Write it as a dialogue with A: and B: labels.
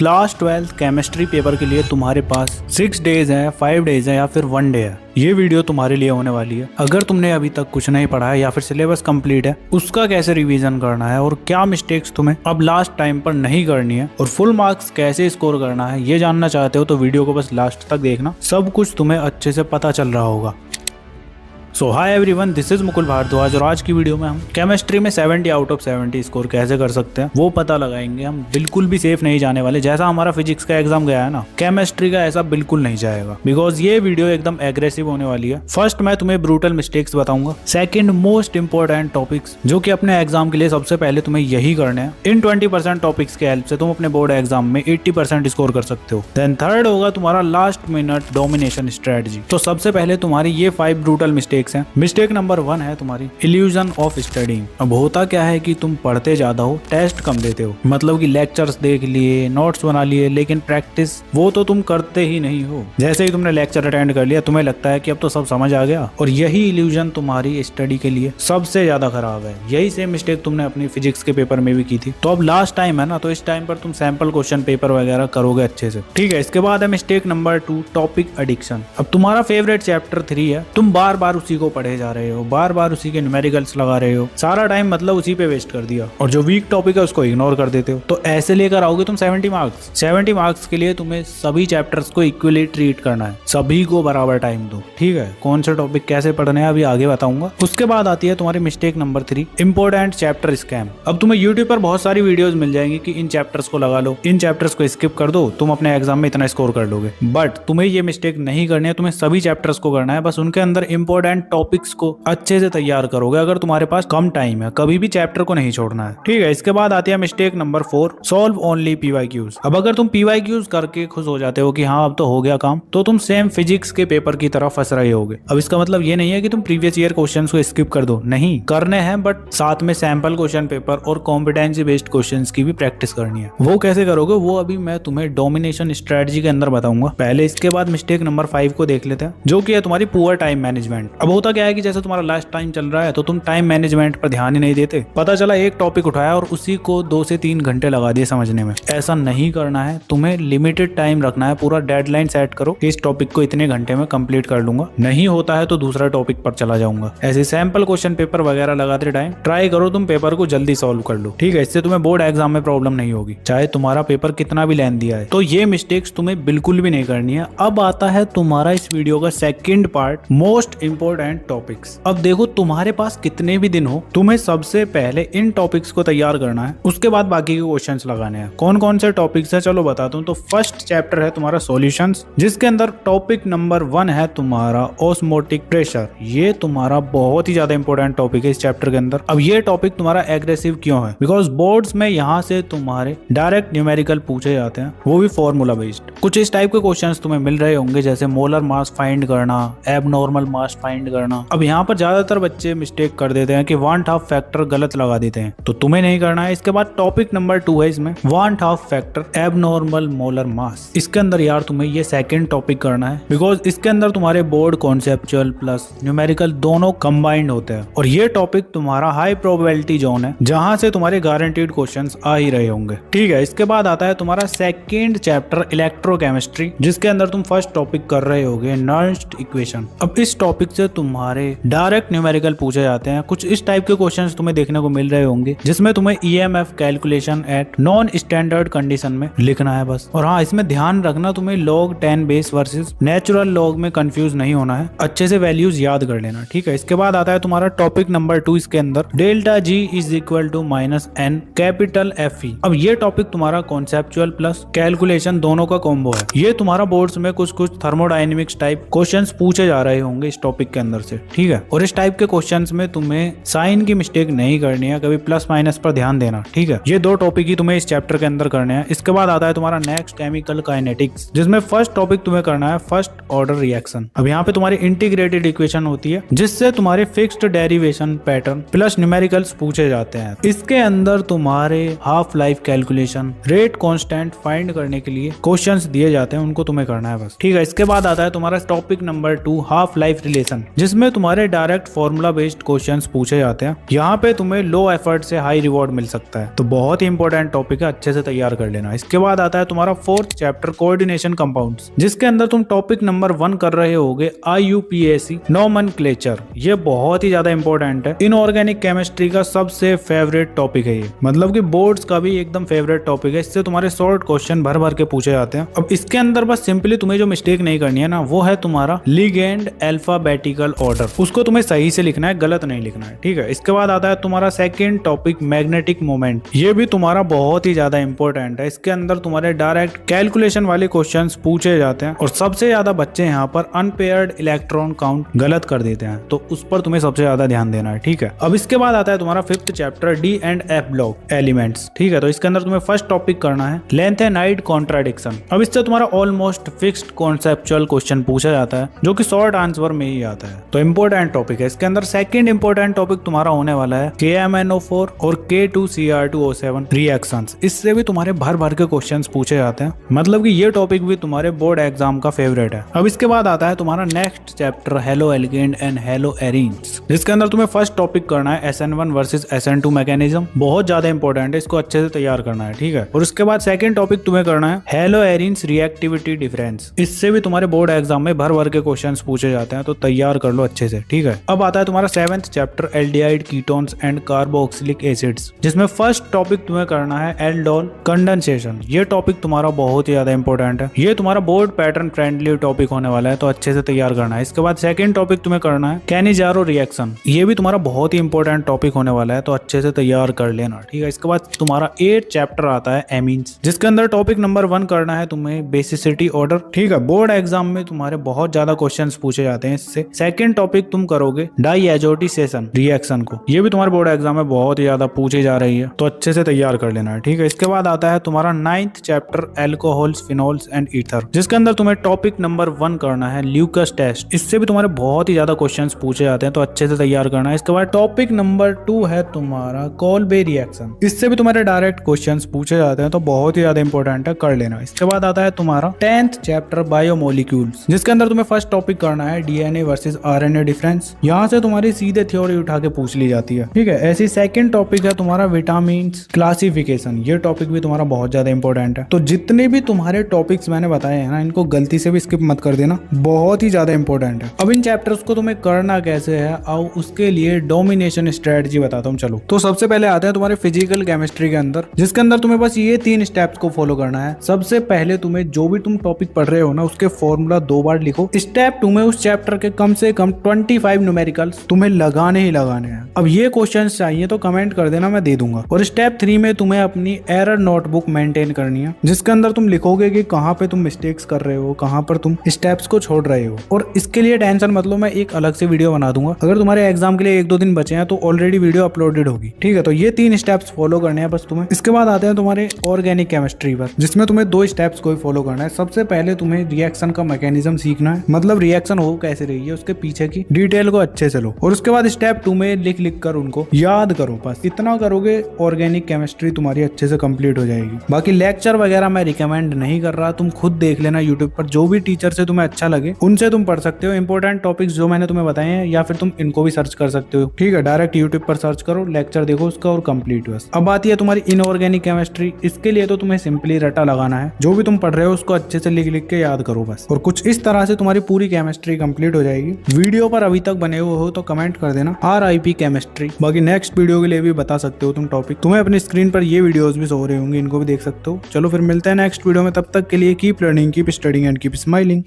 A: Class 12 chemistry paper के लिए तुम्हारे पास 6 डेज है, 5 डेज है या फिर 1 डे है। ये वीडियो तुम्हारे लिए होने वाली है। अगर तुमने अभी तक कुछ नहीं पढ़ा है या फिर सिलेबस कंप्लीट है, उसका कैसे रिवीजन करना है और क्या मिस्टेक्स तुम्हें अब लास्ट टाइम पर नहीं करनी है और फुल मार्क्स कैसे स्कोर करना है, ये जानना चाहते हो तो वीडियो को बस लास्ट तक देखना। सब कुछ तुम्हें अच्छे से पता चल रहा होगा। So hi everyone, this is Mukul Bhardwaj और आज की वीडियो में हम केमिस्ट्री में 70 आउट ऑफ 70 स्कोर कैसे कर सकते हैं वो पता लगाएंगे। हम बिल्कुल भी सेफ नहीं जाने वाले। जैसा हमारा फिजिक्स का एग्जाम गया है ना, केमिस्ट्री का ऐसा बिल्कुल नहीं जाएगा, बिकॉज ये वीडियो एकदम एग्रेसिव होने वाली है। फर्स्ट मैं तुम्हें ब्रूटल मिस्टेक्स बताऊंगा। सेकंड मोस्ट इंपॉर्टेंट टॉपिक्स जो कि अपने एग्जाम के लिए सबसे पहले तुम्हें यही करने हैं। इन 20% टॉपिक्स के हेल्प से तुम अपने बोर्ड एग्जाम में 80% स्कोर कर सकते हो। देन थर्ड होगा तुम्हारा लास्ट मिनट डोमिनेशन स्ट्रेटजी। तो सबसे पहले तुम्हारी ये 5 ब्रूटल मिस्टेक्स हैं। मिस्टेक नंबर 1 है तुम्हारी इल्यूजन ऑफ स्टडीइंग। अब होता क्या है कि तुम पढ़ते ज्यादा हो, टेस्ट कम देते हो। मतलब कि लेक्चर्स देख लिए, नोट्स बना लिए, लेकिन प्रैक्टिस वो तो तुम करते ही नहीं हो। जैसे ही तुमने लेक्चर अटेंड कर लिया, तुम्हें लगता है कि अब तो सब समझ आ गया, और यही इल्यूजन तुम्हारी स्टडी के लिए सबसे ज्यादा खराब है। यही सेम मिस्टेक तुमने अपनी फिजिक्स के पेपर में भी की थी। तो अब लास्ट टाइम है ना, तो इस टाइम पर तुम सैंपल क्वेश्चन पेपर वगैरह करोगे अच्छे से, ठीक है। इसके बाद है मिस्टेक नंबर 2 टॉपिक एडिक्शन। अब तुम्हारा फेवरेट चैप्टर 3 है, तुम बार बार उसी को पढ़े जा रहे हो, बार बार उसी के न्यूमेरिकल्स लगा रहे हो, सारा टाइम मतलब उसी पे वेस्ट कर दिया, और जो वीक टॉपिक है उसको इग्नोर कर देते हो। तो ऐसे लेकर आओगे तुम 70 मार्क्स। 70 मार्क्स के लिए तुम्हें सभी चैप्टर्स को इक्वली ट्रीट करना है, सभी को बराबर टाइम दो, ठीक है। कौन से टॉपिक कैसे पढ़ने हैं अभी आगे बताऊंगा। उसके बाद आती है तुम्हारी mistake number 3 important chapter scam. अब तुम्हें यूट्यूब पर बहुत सारी वीडियोस मिल जाएंगी कि इन चैप्टर्स को लगा लो, इन चैप्टर्स को स्किप कर दो, तुम अपने एग्जाम में इतना स्कोर कर लोगे। बट तुम्हें ये मिस्टेक नहीं करनी है, तुम्हें सभी चैप्टर्स को करना है, बस उनके अंदर इंपॉर्टेंट टॉपिक्स को अच्छे से तैयार करोगे अगर तुम्हारे पास कम टाइम है। कभी भी चैप्टर को नहीं छोड़ना है, ठीक है। इसके बाद आती है mistake number 4 solve only PYQs. अब अगर तुम पीवाईक्यूज करके खुश हो जाते हो कि हाँ अब तो हो गया काम, तो तुम सेम फिजिक्स के पेपर की तरह फंस रहे होगे। अब इसका मतलब ये नहीं है कि तुम प्रीवियस ईयर क्वेश्चंस को स्किप कर दो, नहीं करने हैं, बट साथ में सैंपल क्वेश्चन पेपर और कॉम्पिटेंसी बेस्ड क्वेश्चंस की भी प्रैक्टिस करनी है। वो कैसे करोगे वो अभी मैं तुम्हें डोमिनेशन स्ट्रेटजी के अंदर बताऊंगा पहले। इसके बाद मिस्टेक नंबर 5 को देख लेते हैं, जो कि है तुम्हारी पुअर टाइम मैनेजमेंट। अब होता क्या है कि जैसे तुम्हारा लास्ट टाइम चल रहा है तो तुम टाइम मैनेजमेंट पर ध्यान ही नहीं देते। पता चला एक टॉपिक उठाया और उसी को 2 से 3 घंटे लगा दिए समझने में। ऐसा नहीं करना है, तुम्हें लिमिटेड टाइम रखना है। पूरा डेडलाइन सेट करो, इस टॉपिक को इतने घंटे में कंप्लीट कर लूंगा, नहीं होता है तो दूसरा टॉपिक पर चला जाऊंगा। ऐसे सैंपल क्वेश्चन पेपर वगैरह लगाते टाइम ट्राई करो तुम पेपर को जल्दी सॉल्व कर लो, ठीक है। इससे तुम्हें बोर्ड एग्जाम में प्रॉब्लम नहीं होगी, चाहे तुम्हारा पेपर कितना भी लेंथ दिया है। तो ये मिस्टेक्स तुम्हें बिल्कुल भी नहीं करनी है। अब आता है तुम्हारा इस वीडियो का second part, most important topics. अब देखो तुम्हारे पास कितने भी दिन हो, तुम्हें सबसे पहले इन टॉपिक्स को तैयार करना है, उसके बाद बाकी के क्वेश्चंस लगाने हैं। कौन कौन से टॉपिक्स है चलो बताता हूँ। तो फर्स्ट चैप्टर है तुम्हारा सॉल्यूशंस, जिसके अंदर टॉपिक नंबर 1 है तुम्हारा ऑस्मोटिक प्रेशर। ये तुम्हारा बहुत ही ज्यादा इंपॉर्टेंट टॉपिक है इस चैप्टर के अंदर। अब ये टॉपिक तुम्हारा एग्रेसिव क्यों है, बिकॉज बोर्ड्स में यहाँ से तुम्हारे डायरेक्ट न्यूमेरिकल पूछे जाते हैं, वो भी फॉर्मूला बेस्ड। कुछ इस टाइप के क्वेश्चंस तुम्हें मिल रहे होंगे, जैसे मोलर मास फाइंड करना, एबनॉर्मल मास फाइंड करना। अब यहाँ पर ज्यादातर बच्चे मिस्टेक कर देते हैं कि 1/2 फैक्टर गलत लगा देते हैं, तो तुम्हें नहीं करना है। इसके बाद टॉपिक नंबर 2 है इसमें 1/2 फैक्टर एबनॉर्मल मोलर मास। इसके अंदर यार तुम्हें ये सेकंड टॉपिक करना है, बिकॉज इसके अंदर तुम्हारे बोर्ड कॉन्सेप्चुअल प्लस न्यूमेरिकल दोनों कंबाइंड होते हैं, और ये टॉपिक तुम्हारा हाई प्रोबेबिलिटी जोन है, जहां से तुम्हारे गारंटीड क्वेश्चंस आ ही रहे होंगे, ठीक है। इसके बाद आता है तुम्हारा सेकंड चैप्टर इलेक्ट्रोकेमिस्ट्री, जिसके अंदर तुम फर्स्ट टॉपिक कर रहे होगे नर्स्ट इक्वेशन। अब इस टॉपिक से तुम्हारे डायरेक्ट न्यूमेरिकल पूछे जाते हैं। कुछ इस टाइप के क्वेश्चंस तुम्हें देखने को मिल रहे होंगे, जिसमें तुम्हें EMF calculation at non standard condition में लिखना है बस। और हाँ, इसमें ध्यान रखना तुम्हें log 10 base versus natural log में कंफ्यूज नहीं होना है, अच्छे से वैल्यूज याद कर लेना, ठीक है। इसके बाद आता है तुम्हारा टॉपिक नंबर 2, इसके अंदर delta G is equal to -n capital FE। अब ये टॉपिक तुम्हारा कॉन्सेप्चुअल प्लस कैलकुलेशन दोनों का कॉम्बो है। ये तुम्हारा बोर्ड्स में कुछ थर्मोडायनेमिक्स टाइप क्वेश्चंस पूछे जा रहे होंगे इस टॉपिक के अंदर से, ठीक है। और इस टाइप के क्वेश्चंस में तुम्हें साइन की मिस्टेक नहीं करनी है, कभी प्लस माइनस पर ध्यान देना, ठीक है। ये 2 टॉपिक ही तुम्हें इस चैप्टर के अंदर करने हैं। इसके बाद आता है तुम्हारा नेक्स्ट केमिकल काइनेटिक्स, जिसमें फर्स्ट टॉपिक तुम्हें करना है फर्स्ट ऑर्डर रिएक्शन। अब यहाँ पे तुम्हारी इंटीग्रेटेड इक्वेशन होती है, जिससे तुम्हारे fixed derivation pattern plus numericals पूछे जाते हैं। इसके अंदर तुम्हारे half life calculation, rate constant find करने के लिए क्वेश्चंस दिए जाते हैं, उनको तुम्हें करना है बस, ठीक है। इसके बाद आता है तुम्हारा topic number 2 half life relation. जिसमें तुम्हारे डायरेक्ट फॉर्मूला बेस्ड क्वेश्चंस पूछे जाते हैं। यहाँ पे तुम्हें लो एफर्ट से हाई रिवॉर्ड मिल सकता है, तो बहुत ही इंपॉर्टेंट टॉपिक है, अच्छे से तैयार कर लेना। इसके बाद आता है तुम्हारा फोर्थ चैप्टर कोऑर्डिनेशन कंपाउंड्स, जिसके अंदर तुम टॉपिक नंबर 1 कर रहे होगे IUPAC नोमेनक्लेचर। ये बहुत ही ज्यादा इंपॉर्टेंट है, इनऑर्गेनिक केमिस्ट्री का सबसे फेवरेट टॉपिक है ये, मतलब कि बोर्ड्स का भी एकदम फेवरेट टॉपिक है। इससे तुम्हारे शॉर्ट क्वेश्चन भर भर के पूछे जाते हैं। अब इसके अंदर बस सिंपली तुम्हें जो मिस्टेक नहीं करनी है ना, वो है तुम्हारा लिगेंड अल्फाबेटिकल ऑर्डर, उसको तुम्हें सही से लिखना है, गलत नहीं लिखना है, ठीक है। इसके बाद आता है तुम्हारा सेकंड टॉपिक मैग्नेटिक मोमेंट। ये भी तुम्हारा बहुत ही ज्यादा इंपॉर्टेंट है। इसके अंदर तुम्हारे डायरेक्ट कैलकुलेशन वाले क्वेश्चंस पूछे जाते हैं और सबसे ज्यादा बच्चे यहाँ पर अनपेयर्ड इलेक्ट्रॉन काउंट गलत कर देते हैं, तो उस पर तुम्हें सबसे ज्यादा ध्यान देना है, ठीक है। अब इसके बाद आता है तुम्हारा fifth chapter D and F block elements, ठीक है। तो इसके अंदर तुम्हें फर्स्ट टॉपिक करना है लेंथेनाइड कॉन्ट्राडिक्शन। अब इससे तुम्हारा ऑलमोस्ट फिक्स्ड कॉन्सेप्चुअल क्वेश्चन पूछा जाता है, जो कि शॉर्ट आंसर में ही आता है, तो इंपॉर्टेंट टॉपिक है। इसके अंदर सेकंड इंपॉर्टेंट टॉपिक तुम्हारा होने वाला है KMnO4 और K2Cr2O7 रिएक्शंस। इससे भी तुम्हारे भर भर के क्वेश्चंस पूछे जाते हैं, मतलब कि ये टॉपिक भी तुम्हारे बोर्ड एग्जाम का फेवरेट है। अब इसके बाद आता है तुम्हारा next chapter halo alkane and hello arenes, जिसके अंदर तुम्हें फर्स्ट टॉपिक करना है SN1 वर्सेस SN2 मैकेनिज्म। बहुत ज्यादा इंपॉर्टेंट है, इसको अच्छे से तैयार करना है, ठीक है। और उसके बाद सेकंड टॉपिक तुम्हें करना है हेलो एरीन्स रिएक्टिविटी डिफरेंस। इससे भी तुम्हारे बोर्ड एग्जाम में भर भर के क्वेश्चंस पूछे जाते हैं, तो तैयार कर लो अच्छे से, ठीक है। अब आता है तुम्हारा seventh chapter aldehyde ketones and carboxylic acids, जिसमें फर्स्ट टॉपिक तुम्हें करना है एल्डोल कंडेंसेशन। ये टॉपिक तुम्हारा बहुत ही ज्यादा इंपॉर्टेंट है, ये तुम्हारा बोर्ड पैटर्न फ्रेंडली टॉपिक होने वाला है, तो अच्छे से तैयार करना है। इसके बाद सेकंड टॉपिक तुम्हें करना है कैनिजारो रिएक्शन। ये भी तुम्हारा बहुत ही इंपॉर्टेंट टॉपिक होने वाला है, तो अच्छे से तैयार कर लेना, ठीक है। इसके बाद तुम्हारा 8th चैप्टर आता है एमीन्स, जिसके अंदर टॉपिक नंबर 1 करना है तुम्हें बेसिसिटी ऑर्डर, ठीक है। बोर्ड एग्जाम में तुम्हारे बहुत ज्यादा क्वेश्चंस पूछे जाते हैं इससे। सेकंड टॉपिक तुम करोगे डाईएजोटिसेशन रिएक्शन को, ये भी तुम्हारे बोर्ड एग्जाम में बहुत ही ज्यादा पूछी जा रही है, तो अच्छे से तैयार कर लेना है, ठीक है। इसके बाद आता है तुम्हारा 9th chapter alcohols phenols and ether, जिसके अंदर तुम्हें टॉपिक नंबर 1 करना है ल्यूकस टेस्ट। इससे भी तुम्हारे बहुत ही ज्यादा क्वेश्चंस पूछे जाते हैं, तो अच्छे से तैयार करना है। इसके बाद टॉपिक नंबर 2 है तुम्हारा कोल्बे रिएक्शन। इससे भी तुम्हारे डायरेक्ट क्वेश्चंस पूछे जाते हैं, तो बहुत ही ज्यादा इंपॉर्टेंट है, कर लेना। इसके बाद आता है तुम्हारा 10th चैप्टर बायोमोलिक्यूल्स, जिसके अंदर तुम्हें फर्स्ट टॉपिक करना है DNA वर्सेस RNA डिफरेंस। यहाँ से तुम्हारी सीधे थ्योरी उठा के पूछ ली जाती है, ठीक है। ऐसी सेकंड टॉपिक है तुम्हारा विटामिन क्लासिफिकेशन। ये टॉपिक भी तुम्हारा बहुत ज्यादा इंपॉर्टेंट है। तो जितने भी तुम्हारे टॉपिक्स मैंने बताए हैं ना, इनको गलती से भी स्किप मत कर देना, बहुत ही ज्यादा इंपॉर्टेंट है। अब इन चैप्टर्स को तुम्हें करना कैसे है, और उसके लिए डोमिनेशन स्ट्रेटजी बताता हूँ, चलो। तो सबसे पहले आते हैं तुम्हारे फिजिकल केमिस्ट्री के अंदर, जिसके अंदर तुम्हें बस ये 3 स्टेप्स को फॉलो करना है। सबसे पहले तुम्हें जो भी तुम टॉपिक पढ़ रहे हो ना, उसके फॉर्मूला 2 बार लिखो। स्टेप 2 में उस चैप्टर के कम से कम 25 न्यूमेरिकल्स तुम्हें लगाने ही लगाने हैं। अब ये क्वेश्चन चाहिए तो कमेंट कर देना, मैं दे दूंगा। और स्टेप 3 में तुम्हें अपनी एरर नोटबुक मेंटेन करनी है, जिसके अंदर तुम लिखोगे कि कहाँ पे तुम मिस्टेक्स कर रहे हो, कहाँ पर तुम स्टेप्स को छोड़ रहे हो। और इसके लिए टेंशन मत लो, मैं एक अलग से वीडियो बना दूंगा। अगर तुम्हारे एग्जाम के लिए 1-2 दिन बचे हैं तो ऑलरेडी वीडियो अपलोडेड होगी, ठीक है। तो ये 3 स्टेप्स फॉलो करने हैं बस तुम्हें। इसके बाद आते हैं तुम्हारे ऑर्गेनिक केमिस्ट्री पर, जिसमें तुम्हें 2 स्टेप्स को ही फॉलो करना है। सबसे पहले तुम्हें रिएक्शन का मैकेनिज्म सीखना है, मतलब रिएक्शन हो कैसे रही है, उसके पीछे की डिटेल को अच्छे से लो। और उसके बाद स्टेप 2 में लिख लिख कर उनको याद करो। बस इतना करोगे, ऑर्गेनिक केमिस्ट्री तुम्हारी अच्छे से कंप्लीट हो जाएगी। बाकी लेक्चर वगैरह मैं रिकमेंड नहीं कर रहा, तुम खुद देख लेना यूट्यूब पर, जो भी टीचर से तुम्हें अच्छा लगे उनसे तुम पढ़ सकते हो। इंपॉर्टेंट टॉपिक्स जो मैंने तुम्हें बताए हैं, या फिर तुम इनको भी सर्च कर सकते हो, ठीक है। डायरेक्ट यूट्यूब पर सर्च करो, लेक्चर देखो उसका और कंप्लीट। बस अब आती है तुम्हारी इनऑर्गेनिक केमिस्ट्री। इसके लिए तो तुम्हें सिंपली रटा लगाना है, जो भी तुम पढ़ रहे हो उसको अच्छे से लिख लिख के याद करो बस। और कुछ इस तरह से तुम्हारी पूरी केमिस्ट्री कंप्लीट हो जाएगी। वीडियो पर अभी तक बने हुए हो तो कमेंट कर देना RIP केमिस्ट्री। बाकी नेक्स्ट वीडियो के लिए भी बता सकते हो तुम टॉपिक। तुम्हें अपनी स्क्रीन पर ये वीडियोस भी शो हो रहे होंगे, इनको भी देख सकते हो। चलो फिर मिलते हैं नेक्स्ट वीडियो में, तब तक के लिए keep learning, keep studying and keep smiling.